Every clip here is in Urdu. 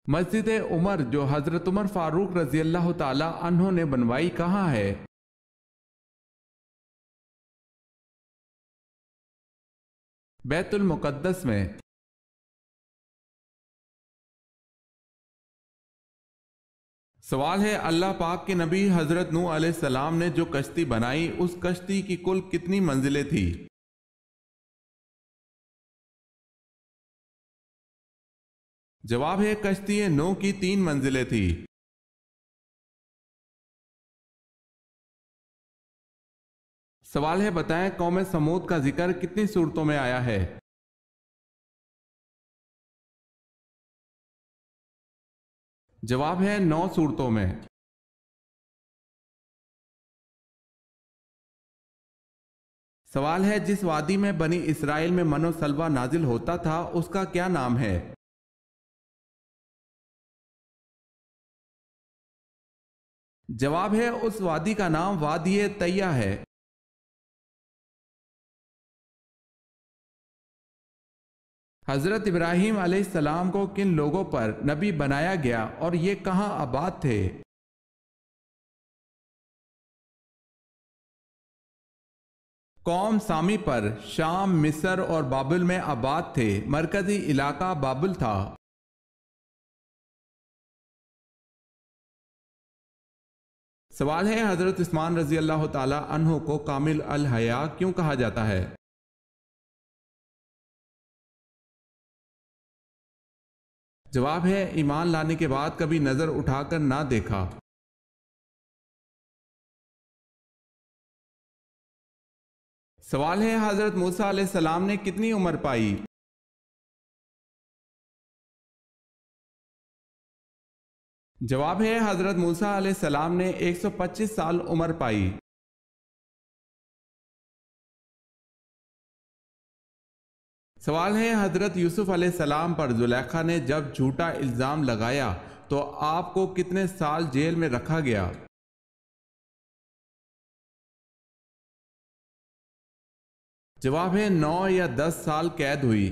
مسجد عمر جو حضرت عمر فاروق رضی اللہ تعالی عنہ نے بنوائی کہاں ہے؟ بیت المقدس میں۔ سوال ہے، اللہ پاک کے نبی حضرت نوح علیہ السلام نے جو کشتی بنائی اس کشتی کی کل کتنی منزلیں تھی؟ جواب ہے، کشتی نوح کی 3 منزلیں تھی۔ سوال ہے، بتائیں قوم سمود کا ذکر کتنی صورتوں میں آیا ہے؟ جواب ہے 9 صورتوں میں۔ سوال ہے، جس وادی میں بنی اسرائیل میں من و سلوہ نازل ہوتا تھا اس کا کیا نام ہے؟ جواب ہے، اس وادی کا نام وادی طیہ ہے۔ حضرت ابراہیم علیہ السلام کو کن لوگوں پر نبی بنایا گیا اور یہ کہاں آباد تھے؟ قوم سامی پر شام، مصر اور بابل میں آباد تھے، مرکزی علاقہ بابل تھا۔ سوال ہے، حضرت عثمان رضی اللہ تعالی عنہ کو کامل الحیا کیوں کہا جاتا ہے؟ جواب ہے، ایمان لانے کے بعد کبھی نظر اٹھا کر نہ دیکھا۔ سوال ہے، حضرت موسیٰ علیہ السلام نے کتنی عمر پائی؟ جواب ہے، حضرت موسیٰ علیہ السلام نے 125 سال عمر پائی۔ سوال ہے، حضرت یوسف علیہ السلام پر زلیخا نے جب جھوٹا الزام لگایا تو آپ کو کتنے سال جیل میں رکھا گیا؟ جواب ہے، 9 یا 10 سال قید ہوئی۔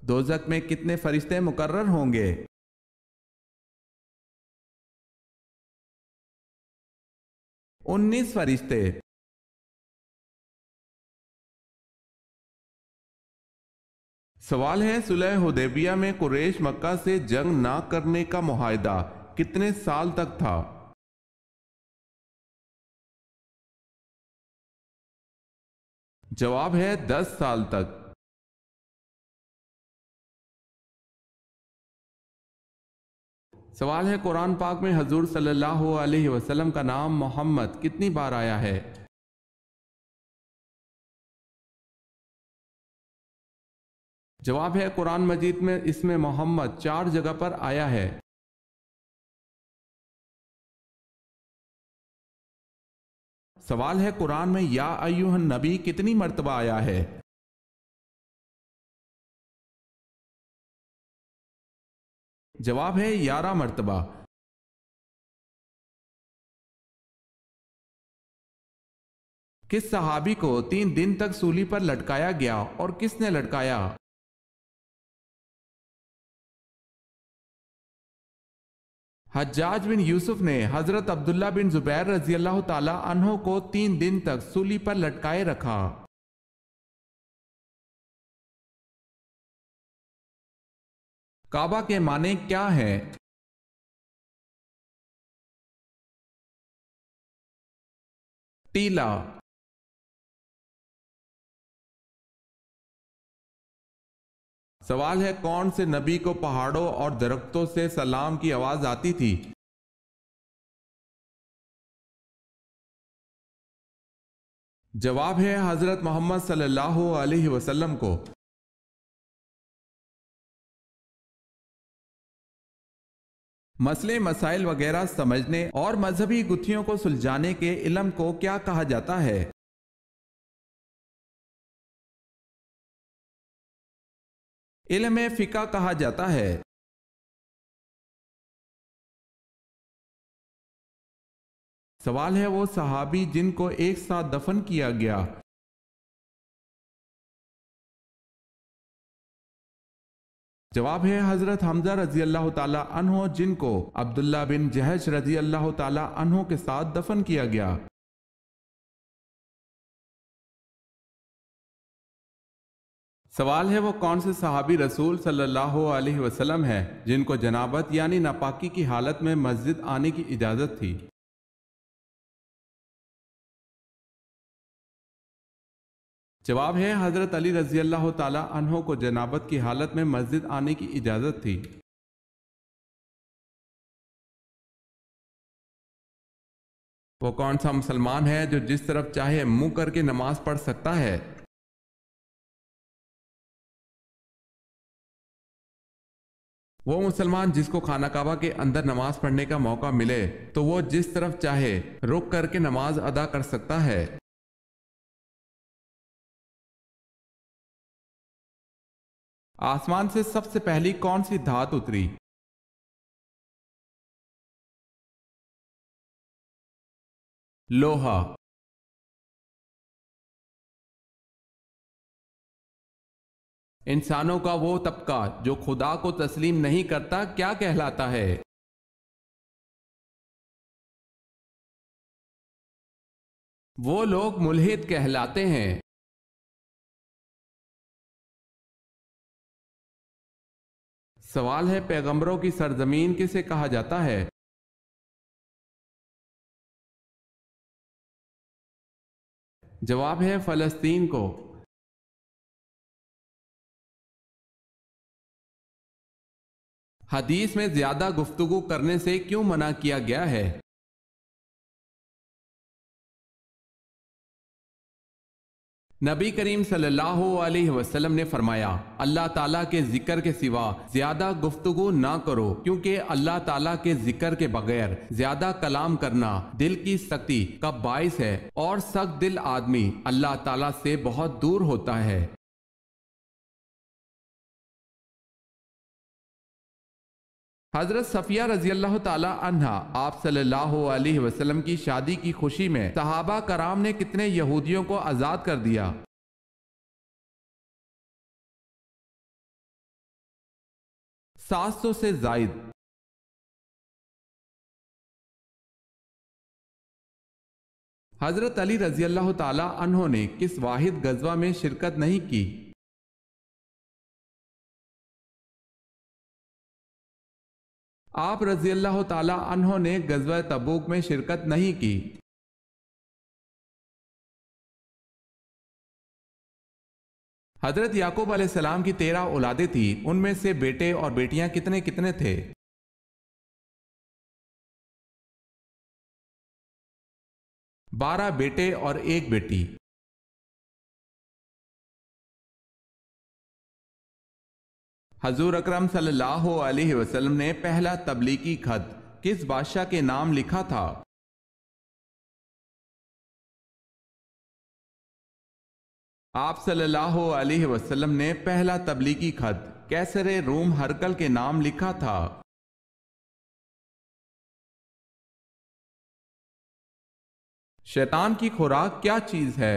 دوزخ میں کتنے فرشتے مقرر ہوں گے؟ 19 فرشتے۔ سوال ہے، صلح حدیبیہ میں قریش مکہ سے جنگ نہ کرنے کا معاہدہ کتنے سال تک تھا؟ جواب ہے 10 سال تک۔ سوال ہے، قرآن پاک میں حضور صلی اللہ علیہ وسلم کا نام محمد کتنی بار آیا ہے؟ جواب ہے، قرآن مجید میں اسم محمد 4 جگہ پر آیا ہے۔ سوال ہے، قرآن میں یا ایھا النبی کتنی مرتبہ آیا ہے؟ جواب ہے 11 مرتبہ۔ کس صحابی کو 3 دن تک سولی پر لٹکایا گیا اور کس نے لٹکایا؟ حجاج بن یوسف نے حضرت عبداللہ بن زبیر رضی اللہ تعالی عنہ کو 3 دن تک سولی پر لٹکائے رکھا۔ کعبہ کے معنی کیا ہیں؟ ٹیلا۔ سوال ہے، کون سے نبی کو پہاڑوں اور درختوں سے سلام کی آواز آتی تھی؟ جواب ہے، حضرت محمد صلی اللہ علیہ وسلم کو۔ مسئلے مسائل وغیرہ سمجھنے اور مذہبی گتھیوں کو سلجھانے کے علم کو کیا کہا جاتا ہے؟ علم فقہ کہا جاتا ہے۔ سوال ہے، وہ صحابی جن کو ایک ساتھ دفن کیا گیا جواب ہے حضرت حمزہ رضی اللہ تعالیٰ عنہ، جن کو عبداللہ بن جہش رضی اللہ تعالیٰ عنہ کے ساتھ دفن کیا گیا۔ سوال ہے وہ کون سے صحابی رسول صلی اللہ علیہ وسلم ہے جن کو جنابت یعنی ناپاکی کی حالت میں مسجد آنے کی اجازت تھی؟ جواب ہے حضرت علی رضی اللہ تعالیٰ عنہ کو جنابت کی حالت میں مسجد آنے کی اجازت تھی۔ وہ کون سا مسلمان ہے جو جس طرف چاہے منہ کر کے نماز پڑھ سکتا ہے؟ وہ مسلمان جس کو خانہ کعبہ کے اندر نماز پڑھنے کا موقع ملے تو وہ جس طرف چاہے رک کر کے نماز ادا کر سکتا ہے۔ آسمان سے سب سے پہلی کون سی دھات اتری؟ لوہا۔ انسانوں کا وہ طبقہ جو خدا کو تسلیم نہیں کرتا کیا کہلاتا ہے؟ وہ لوگ ملحد کہلاتے ہیں۔ سوال ہے پیغمبروں کی سرزمین کسے کہا جاتا ہے؟ جواب ہے فلسطین کو۔ حدیث میں زیادہ گفتگو کرنے سے کیوں منع کیا گیا ہے؟ نبی کریم صلی اللہ علیہ وسلم نے فرمایا اللہ تعالیٰ کے ذکر کے سوا زیادہ گفتگو نہ کرو، کیونکہ اللہ تعالیٰ کے ذکر کے بغیر زیادہ کلام کرنا دل کی سختی کا باعث ہے، اور سخت دل آدمی اللہ تعالیٰ سے بہت دور ہوتا ہے۔ حضرت صفیہ رضی اللہ تعالی عنہا آپ صلی اللہ علیہ وسلم کی شادی کی خوشی میں صحابہ کرام نے کتنے یہودیوں کو آزاد کر دیا؟ 700 سے زائد۔ حضرت علی رضی اللہ تعالی عنہ نے کس واحد غزوہ میں شرکت نہیں کی؟ آپ رضی اللہ تعالی عنہ نے غزوہ تبوک میں شرکت نہیں کی۔ حضرت یعقوب علیہ السلام کی 13 اولادیں تھیں، ان میں سے بیٹے اور بیٹیاں کتنے کتنے تھے؟ 12 بیٹے اور 1 بیٹی۔ حضور اکرم صلی اللہ علیہ وسلم نے پہلا تبلیغی خط کس بادشاہ کے نام لکھا تھا؟ آپ صلی اللہ علیہ وسلم نے پہلا تبلیغی خط کیسر روم ہرقل کے نام لکھا تھا۔ شیطان کی خوراک کیا چیز ہے؟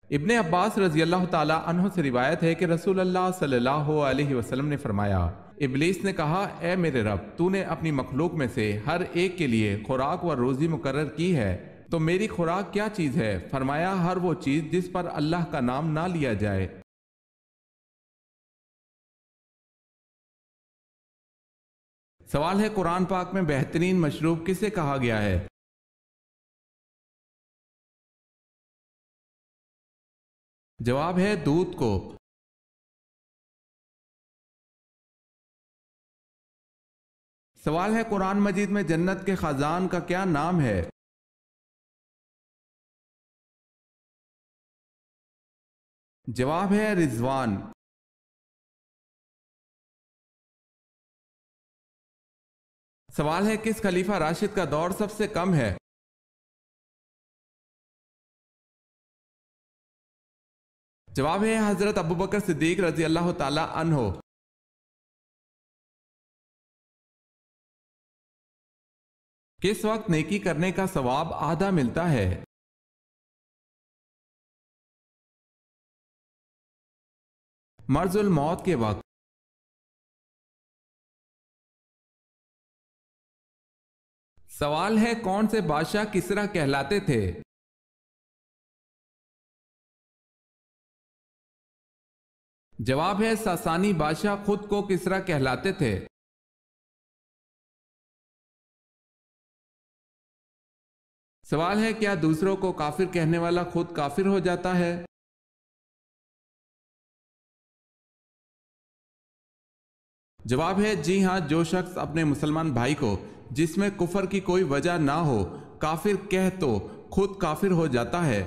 ابن عباس رضی اللہ تعالی عنہ سے روایت ہے کہ رسول اللہ صلی اللہ علیہ وسلم نے فرمایا ابلیس نے کہا اے میرے رب، تو نے اپنی مخلوق میں سے ہر ایک کے لیے خوراک و روزی مقرر کی ہے، تو میری خوراک کیا چیز ہے؟ فرمایا ہر وہ چیز جس پر اللہ کا نام نہ لیا جائے۔ سوال ہے قرآن پاک میں بہترین مشروب کسے کہا گیا ہے؟ جواب ہے دودھ کو۔ سوال ہے قرآن مجید میں جنت کے خزان کا کیا نام ہے؟ جواب ہے رضوان۔ سوال ہے کس خلیفہ راشد کا دور سب سے کم ہے؟ جواب ہے حضرت ابوبکر صدیق رضی اللہ تعالی عنہ۔ کس وقت نیکی کرنے کا ثواب آدھا ملتا ہے؟ مرض الموت کے وقت۔ سوال ہے کون سے بادشاہ کسرا کہلاتے تھے؟ جواب ہے ساسانی بادشاہ خود کو کسرا کہلاتے تھے۔ سوال ہے کیا دوسروں کو کافر کہنے والا خود کافر ہو جاتا ہے؟ جواب ہے جی ہاں، جو شخص اپنے مسلمان بھائی کو جس میں کفر کی کوئی وجہ نہ ہو کافر کہہ تو خود کافر ہو جاتا ہے۔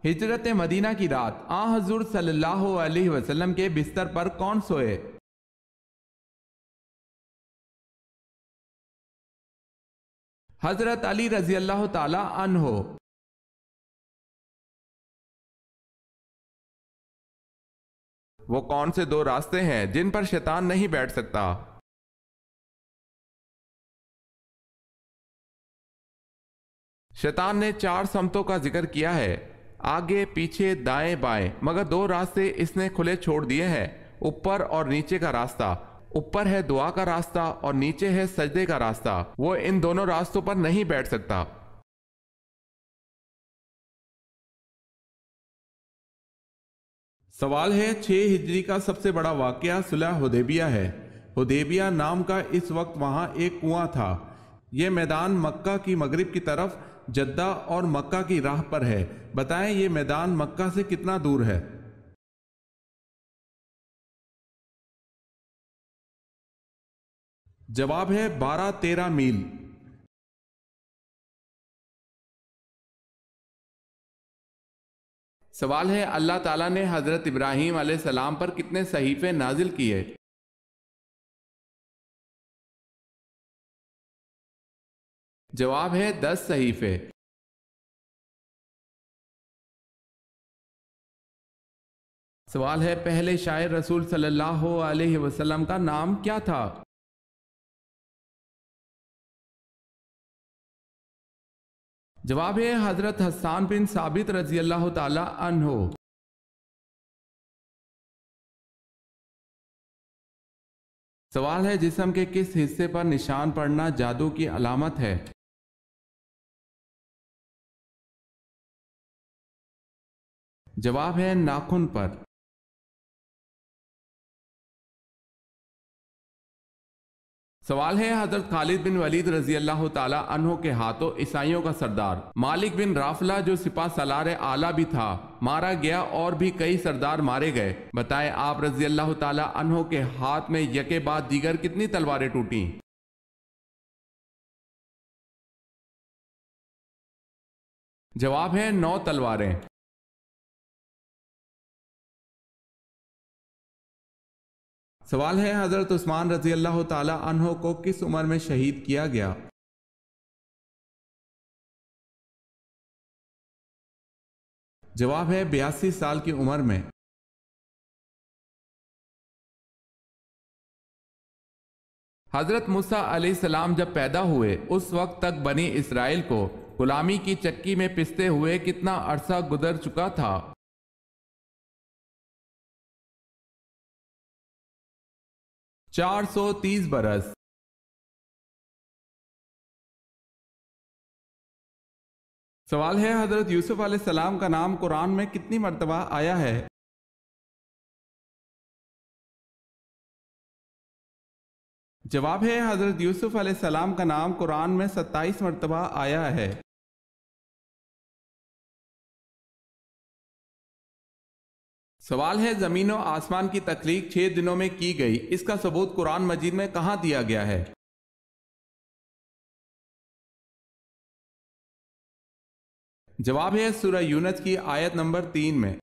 ہجرت مدینہ کی رات حضور صلی اللہ علیہ وسلم کے بستر پر کون سوئے؟ حضرت علی رضی اللہ تعالی عنہ۔ وہ کون سے دو راستے ہیں جن پر شیطان نہیں بیٹھ سکتا؟ شیطان نے 4 سمتوں کا ذکر کیا ہے، آگے پیچھے دائیں بائیں، مگر 2 راستے اس نے کھلے چھوڑ دیے ہیں، اوپر اور نیچے کا راستہ۔ اوپر ہے دعا کا راستہ اور نیچے ہے سجدے کا راستہ، وہ ان دونوں راستوں پر نہیں بیٹھ سکتا۔ سوال ہے 6 ہجری کا سب سے بڑا واقعہ صلح حدیبیہ ہے۔ حدیبیہ نام کا اس وقت وہاں ایک کنواں تھا۔ یہ میدان مکہ کی مغرب کی طرف جدہ اور مکہ کی راہ پر ہے۔ بتائیں یہ میدان مکہ سے کتنا دور ہے؟ جواب ہے 12-13 میل۔ سوال ہے اللہ تعالیٰ نے حضرت ابراہیم علیہ السلام پر کتنے صحیفے نازل کیے؟ جواب ہے 10 صحیفے۔ سوال ہے پہلے شاعر رسول صلی اللہ علیہ وسلم کا نام کیا تھا؟ جواب ہے حضرت حسان بن ثابت رضی اللہ تعالی عنہ۔ سوال ہے جسم کے کس حصے پر نشان پڑنا جادو کی علامت ہے؟ جواب ہے ناخن پر۔ سوال ہے حضرت خالد بن ولید رضی اللہ تعالی عنہ کے ہاتھوں عیسائیوں کا سردار مالک بن رافلہ جو سپہ سالار اعلیٰ بھی تھا مارا گیا، اور بھی کئی سردار مارے گئے، بتائیں آپ رضی اللہ تعالی عنہ کے ہاتھ میں یکے بعد دیگر کتنی تلواریں ٹوٹیں؟ جواب ہے 9 تلواریں۔ سوال ہے حضرت عثمان رضی اللہ تعالی عنہ کو کس عمر میں شہید کیا گیا؟ جواب ہے 82 سال کی عمر میں۔ حضرت موسیٰ علیہ السلام جب پیدا ہوئے اس وقت تک بنی اسرائیل کو غلامی کی چکی میں پستے ہوئے کتنا عرصہ گزر چکا تھا؟ 430 برس۔ سوال ہے حضرت یوسف علیہ السلام کا نام قرآن میں کتنی مرتبہ آیا ہے؟ جواب ہے حضرت یوسف علیہ السلام کا نام قرآن میں 27 مرتبہ آیا ہے۔ سوال ہے زمین و آسمان کی تخلیق 6 دنوں میں کی گئی، اس کا ثبوت قرآن مجید میں کہاں دیا گیا ہے؟ جواب ہے سورہ یونس کی آیت نمبر 3 میں۔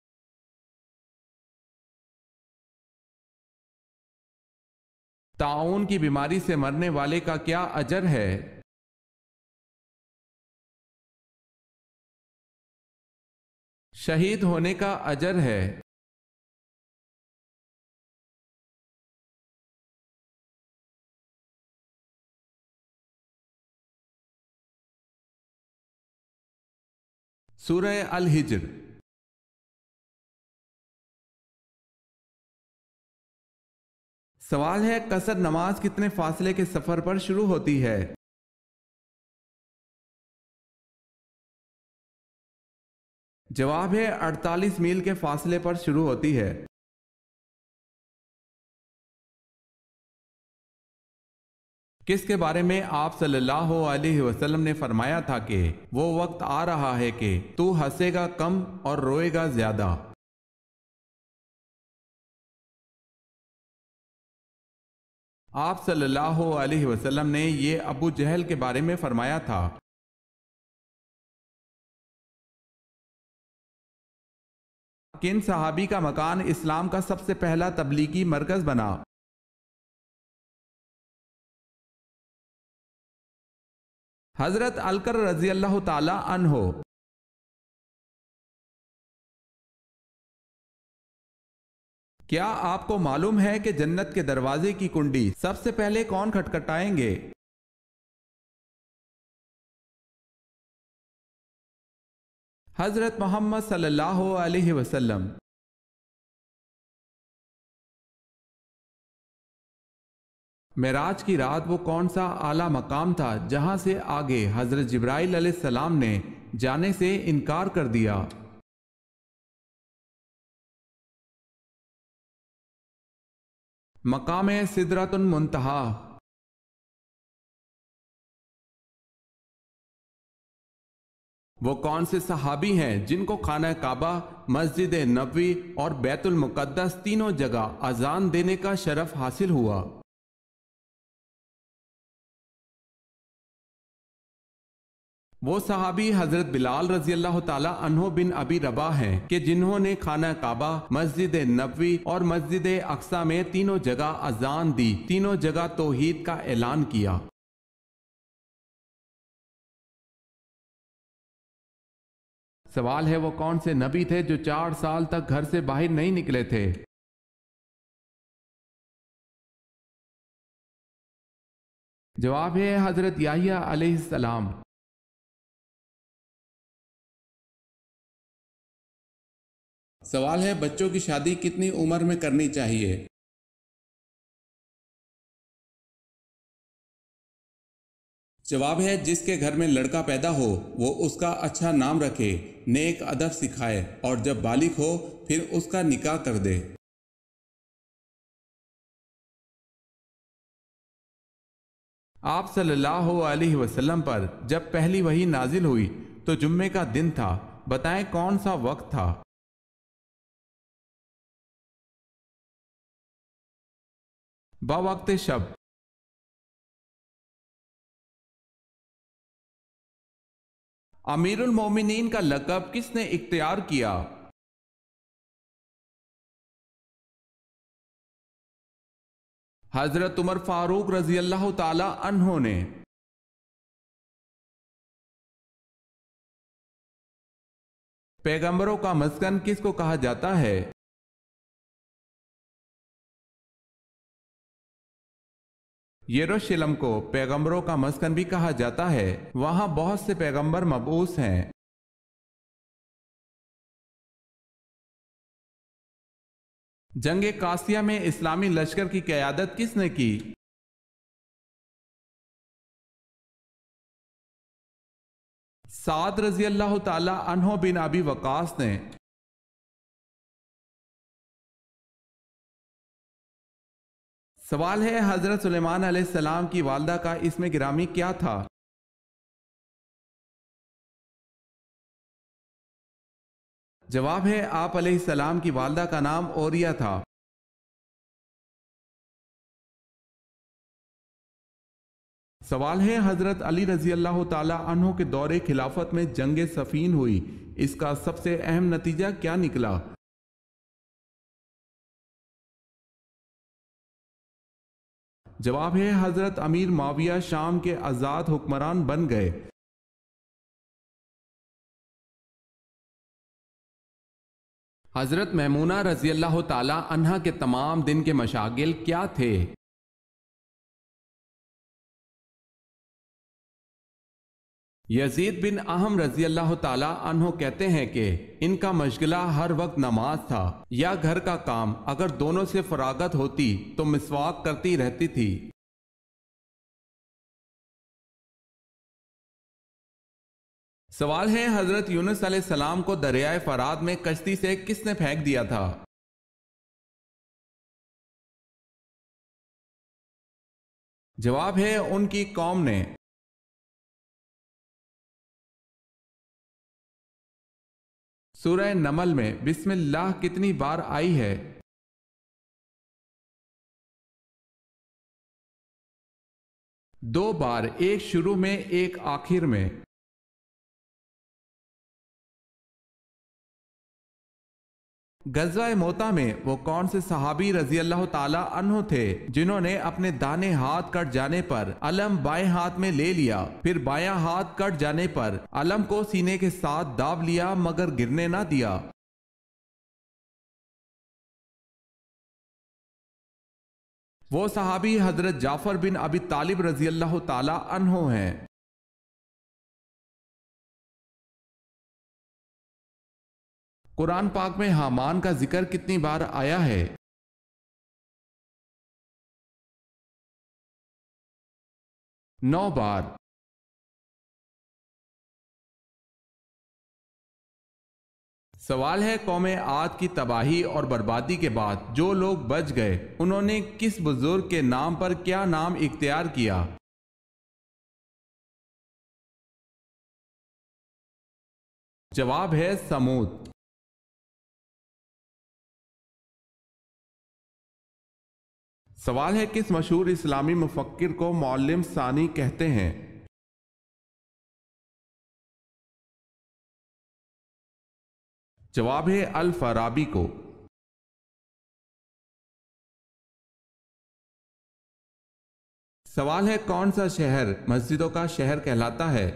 طاعون کی بیماری سے مرنے والے کا کیا اجر ہے؟ شہید ہونے کا اجر ہے۔ سورہ الحجر۔ سوال ہے قصر نماز کتنے فاصلے کے سفر پر شروع ہوتی ہے؟ جواب ہے 48 میل کے فاصلے پر شروع ہوتی ہے۔ کس کے بارے میں آپ صلی اللہ علیہ وسلم نے فرمایا تھا کہ وہ وقت آ رہا ہے کہ تو ہنسے گا کم اور روئے گا زیادہ؟ آپ صلی اللہ علیہ وسلم نے یہ ابو جہل کے بارے میں فرمایا تھا۔ کن صحابی کا مکان اسلام کا سب سے پہلا تبلیغی مرکز بنا؟ حضرت الکر رضی اللہ تعالی عنہ۔ کیا آپ کو معلوم ہے کہ جنت کے دروازے کی کنڈی سب سے پہلے کون کھٹکھٹائیں گے؟ حضرت محمد صلی اللہ علیہ وسلم۔ معراج کی رات وہ کون سا اعلیٰ مقام تھا جہاں سے آگے حضرت جبرائیل علیہ السلام نے جانے سے انکار کر دیا؟ مقام سدرۃ المنتہا۔ وہ کون سے صحابی ہیں جن کو خانہ کعبہ، مسجد نبوی اور بیت المقدس تینوں جگہ اذان دینے کا شرف حاصل ہوا؟ وہ صحابی حضرت بلال رضی اللہ تعالی عنہ بن ابی رباح ہیں کہ جنہوں نے خانہ کعبہ، مسجد نبوی اور مسجد اقصی میں تینوں جگہ اذان دی، تینوں جگہ توحید کا اعلان کیا۔ سوال ہے وہ کون سے نبی تھے جو 4 سال تک گھر سے باہر نہیں نکلے تھے؟ جواب ہے حضرت یحییٰ علیہ السلام۔ سوال ہے بچوں کی شادی کتنی عمر میں کرنی چاہیے؟ جواب ہے جس کے گھر میں لڑکا پیدا ہو وہ اس کا اچھا نام رکھے، نیک ادب سکھائے اور جب بالغ ہو پھر اس کا نکاح کر دے۔ آپ صلی اللہ علیہ وسلم پر جب پہلی وحی نازل ہوئی تو جمعے کا دن تھا، بتائیں کون سا وقت تھا؟ بوقت شب۔ امیر المومنین کا لقب کس نے اختیار کیا؟ حضرت عمر فاروق رضی اللہ تعالی عنہ نے۔ پیغمبروں کا مسکن کس کو کہا جاتا ہے؟ یروشلم کو پیغمبروں کا مسکن بھی کہا جاتا ہے، وہاں بہت سے پیغمبر مبعوث ہیں۔ جنگ قاسیہ میں اسلامی لشکر کی قیادت کس نے کی؟ سعد رضی اللہ تعالی عنہ بن ابی وقاص نے۔ سوال ہے حضرت سلیمان علیہ السلام کی والدہ کا اسم گرامی کیا تھا؟ جواب ہے آپ علیہ السلام کی والدہ کا نام اوریہ تھا۔ سوال ہے حضرت علی رضی اللہ تعالی عنہ کے دور خلافت میں جنگ صفین ہوئی، اس کا سب سے اہم نتیجہ کیا نکلا؟ جواب ہے حضرت امیر معاویہ شام کے آزاد حکمران بن گئے۔ حضرت میمونہ رضی اللہ تعالی عنہا کے تمام دن کے مشاغل کیا تھے؟ یزید بن اہم رضی اللہ تعالی عنہ کہتے ہیں کہ ان کا مشغلہ ہر وقت نماز تھا یا گھر کا کام، اگر دونوں سے فراغت ہوتی تو مسواک کرتی رہتی تھی۔ سوال ہے، حضرت یونس علیہ السلام کو دریائے فرات میں کشتی سے کس نے پھینک دیا تھا؟ جواب ہے ان کی قوم نے۔ سورہ نمل میں بسم اللہ کتنی بار آئی ہے؟ 2 بار، ایک شروع میں ایک آخر میں۔ غزوہ موتا میں وہ کون سے صحابی رضی اللہ تعالی عنہ تھے جنہوں نے اپنے دانے ہاتھ کٹ جانے پر علم بائیں ہاتھ میں لے لیا، پھر بایاں ہاتھ کٹ جانے پر علم کو سینے کے ساتھ داب لیا مگر گرنے نہ دیا؟ وہ صحابی حضرت جعفر بن ابی طالب رضی اللہ تعالی عنہ ہیں۔ قرآن پاک میں حامان کا ذکر کتنی بار آیا ہے؟ 9 بار۔ سوال ہے، قوم عاد کی تباہی اور بربادی کے بعد جو لوگ بچ گئے انہوں نے کس بزرگ کے نام پر کیا نام اختیار کیا؟ جواب ہے سمود۔ سوال ہے، کس مشہور اسلامی مفکر کو معلم ثانی کہتے ہیں؟ جواب ہے الفارابی کو۔ سوال ہے، کون سا شہر مسجدوں کا شہر کہلاتا ہے؟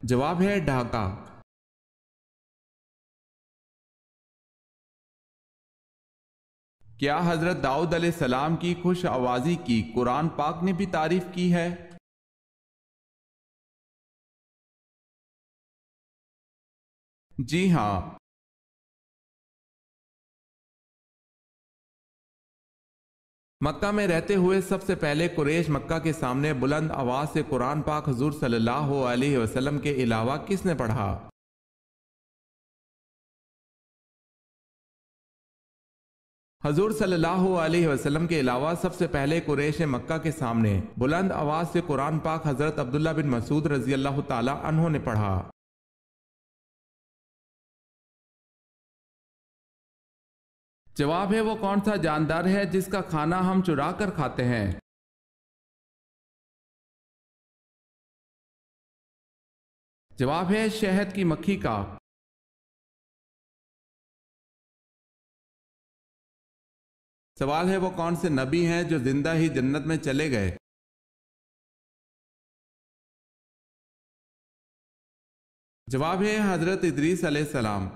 جواب ہے ڈھاکہ۔ کیا حضرت داؤد علیہ السلام کی خوش آوازی کی قرآن پاک نے بھی تعریف کی ہے؟ جی ہاں۔ مکہ میں رہتے ہوئے سب سے پہلے قریش مکہ کے سامنے بلند آواز سے قرآن پاک حضور صلی اللہ علیہ وسلم کے علاوہ کس نے پڑھا؟ حضور صلی اللہ علیہ وسلم کے علاوہ سب سے پہلے قریش مکہ کے سامنے بلند آواز سے قرآن پاک حضرت عبداللہ بن مسعود رضی اللہ تعالی عنہ نے پڑھا۔ جواب ہے، وہ کون سا جاندار ہے جس کا کھانا ہم چرا کر کھاتے ہیں؟ جواب ہے شہد کی مکھی کا۔ سوال ہے، وہ کون سے نبی ہیں جو زندہ ہی جنت میں چلے گئے؟ جواب ہے حضرت ادریس علیہ السلام۔